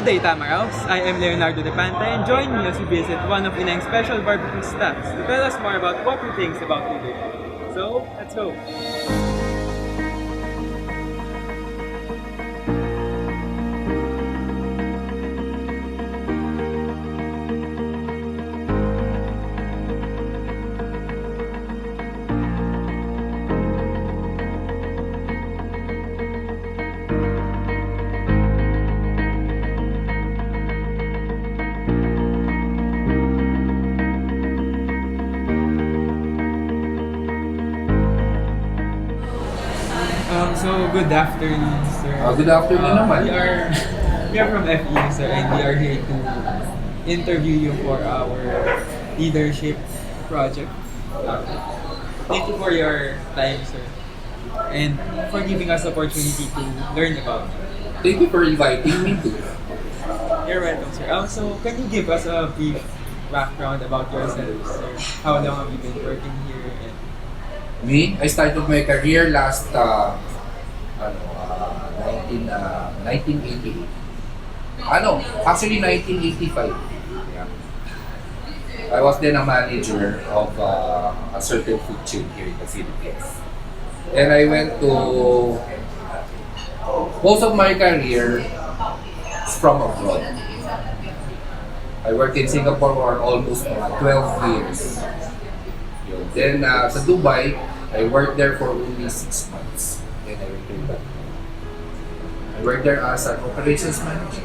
day, Tamaraos. I am Leonardo De Panta and join me as we visit one of Inang's special barbecue staffs to tell us more about what he thinks about leadership. So, let's go. So good afternoon, sir. Good afternoon naman. We are from FEU, sir, and we are here to interview you for our leadership project. Thank you for your time, sir, and for giving us opportunity to learn about it. Thank you for inviting me to. You're welcome, sir. Also, can you give us a brief background about yourself, sir? How long have you been working here? And Me, I started my career last 1988. Actually 1985. Yeah. I was then a manager of a certain food chain here in the Philippines. And I went to most of my career is from abroad. I worked in Singapore for almost 12 years. Then sa Dubai, I worked there for only 6 months. Then I returned back. I worked there as an operations manager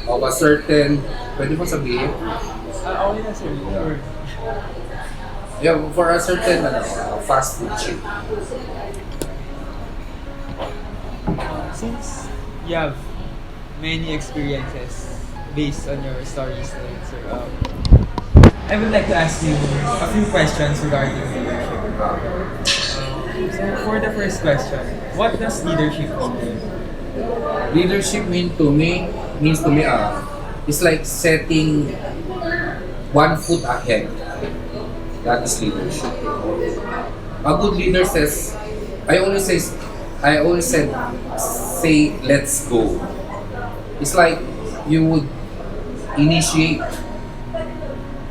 of a certain, pwede mo sabihin? okay na, sir. Sure. Yeah, for a certain fast food chain. Since you have many experiences based on your stories, sir, I would like to ask you a few questions regarding leadership. So for the first question, what does leadership mean to you? Leadership means to me, it's like setting one foot ahead. That is leadership. A good leader says, I always say, let's go. It's like you would initiate.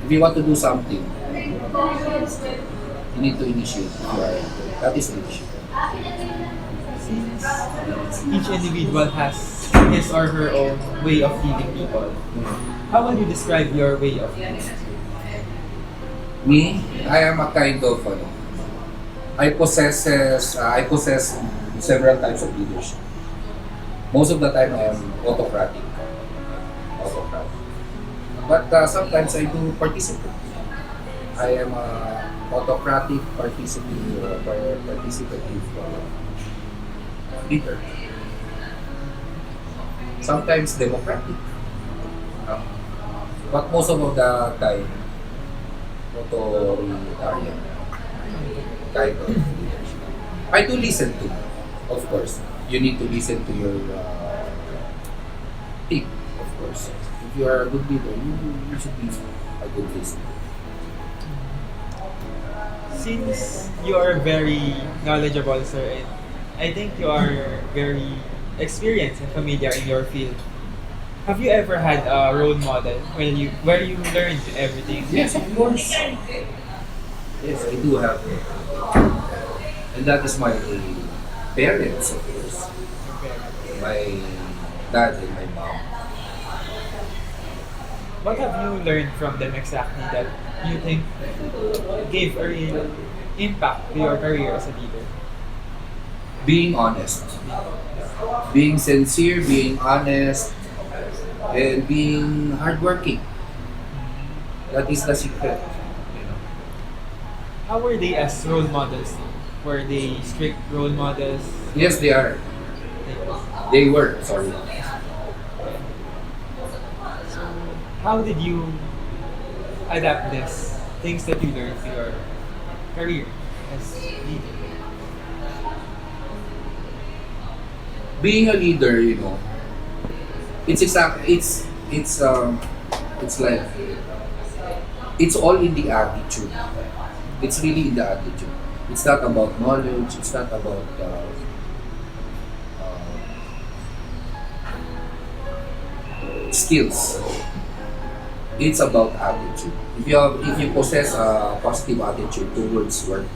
If you want to do something, you need to initiate. That is leadership. Since each individual has his or her own way of leading people, how would you describe your way of leading? Me, I am a kind of I possess several types of leadership. Most of the time I am autocratic. But sometimes I do participate. I am a autocratic participative leader. Sometimes democratic. But most of the time, authoritarian kind of leadership. I do listen to, of course. You need to listen to your team, of course. If you are a good leader, you should be a good listener. Since you are very knowledgeable, sir, and I think you are very experienced and familiar in your field, have you ever had a role model where you learned everything? Yes, of course. Yes, I do have. And that is my parents, of course. My dad and my mom. What have you learned from them exactly that you think gave a real impact to your career as a leader? Being honest. Being sincere, being honest, and being hardworking. That is the secret. How were they as role models? Were they strict role models? Yes, they are. They were, sorry. So, how did you adapt this things that you learned to your career as leader? Being a leader, it's like it's all in the attitude. It's really in the attitude. It's not about knowledge. It's not about skills. It's about attitude. If you possess a positive attitude towards work,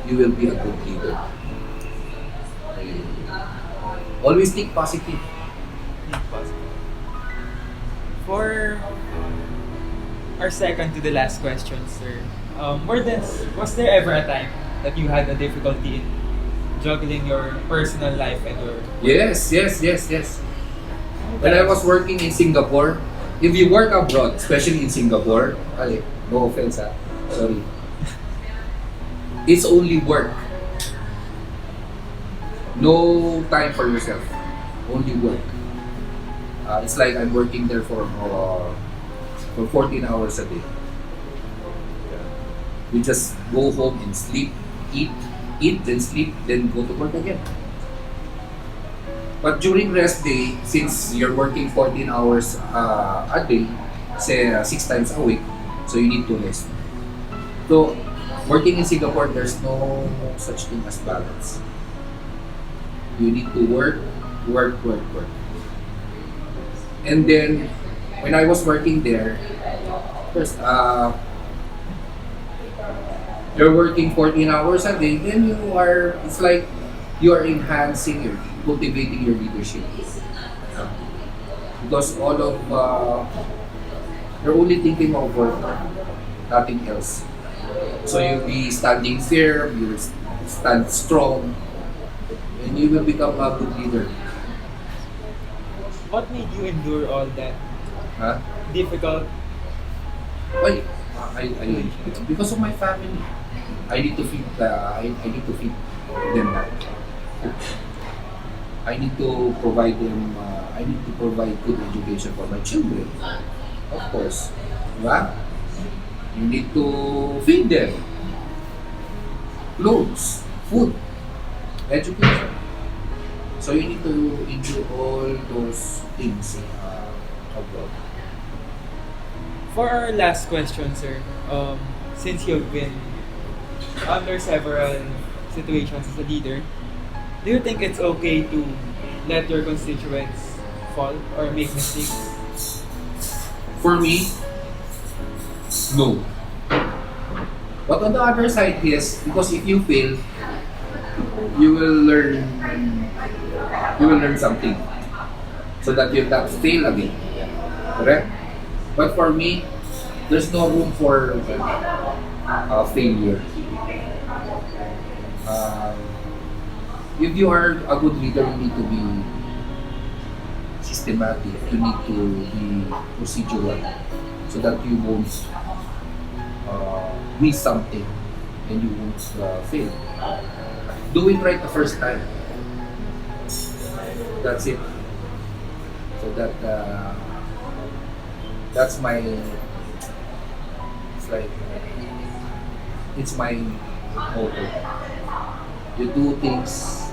you will be a good leader. Always think positive. For our second to the last question, sir, was there ever a time that you had a difficulty in juggling your personal life and your Yes, yes, yes, yes. When I was working in Singapore, if you work abroad, especially in Singapore, no offense sorry. It's only work. No time for yourself. Only work. It's like I'm working there for 14 hours a day. We just go home and sleep, eat, then sleep, then go to work again. But during rest day, since you're working 14 hours a day, say 6 times a week, so you need to rest. So, working in Singapore, there's no such thing as balance. You need to work. And then, when I was working there, first, you're working 14 hours a day, then it's like you are cultivating your leadership. Because you're only thinking of work, nothing else. So you'll be standing firm, you'll stand strong, and you will become a good leader. what made you endure all that Huh? difficult? Why? Because of my family. I need to feed. I need to feed them. I need to provide them. I need to provide good education for my children. Of course, diba? You need to feed them. Clothes, food, education. So you need to endure all those things abroad. For our last question, sir, since you've been under several situations as a leader, do you think it's okay to let your constituents fall or make mistakes? For me, no. But on the other side, yes, because if you fail, you will learn. You will learn something, so that you not fail again. Correct? But for me, there's no room for failure. If you are a good leader, you need to be systematic. You need to be procedural, so that you won't miss something and you won't fail. Do it right the first time. That's it. So that's my. It's my motto. You do things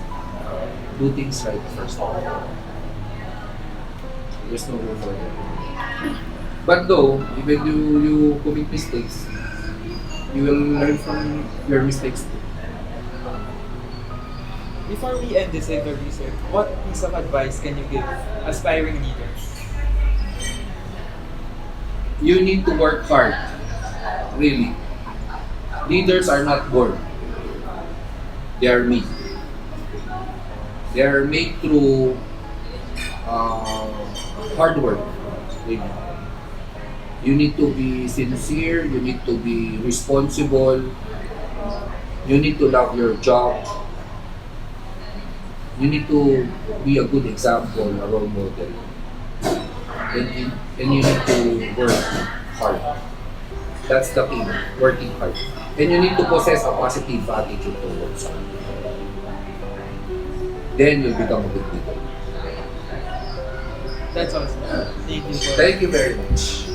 right the first time. There's no room for that. But though, even you commit mistakes, you will learn from your mistakes too. Before we end this interview, sir, what piece of advice can you give aspiring leaders? You need to work hard. Really. Leaders are not born. They are made. They are made through hard work. Really. You need to be sincere. You need to be responsible. You need to love your job. You need to be a good example, a role model. And you need to work hard. That's the thing, working hard. And you need to possess a positive attitude towards it. Then you'll become a good leader. That's all, sir. Thank you for Thank you very much.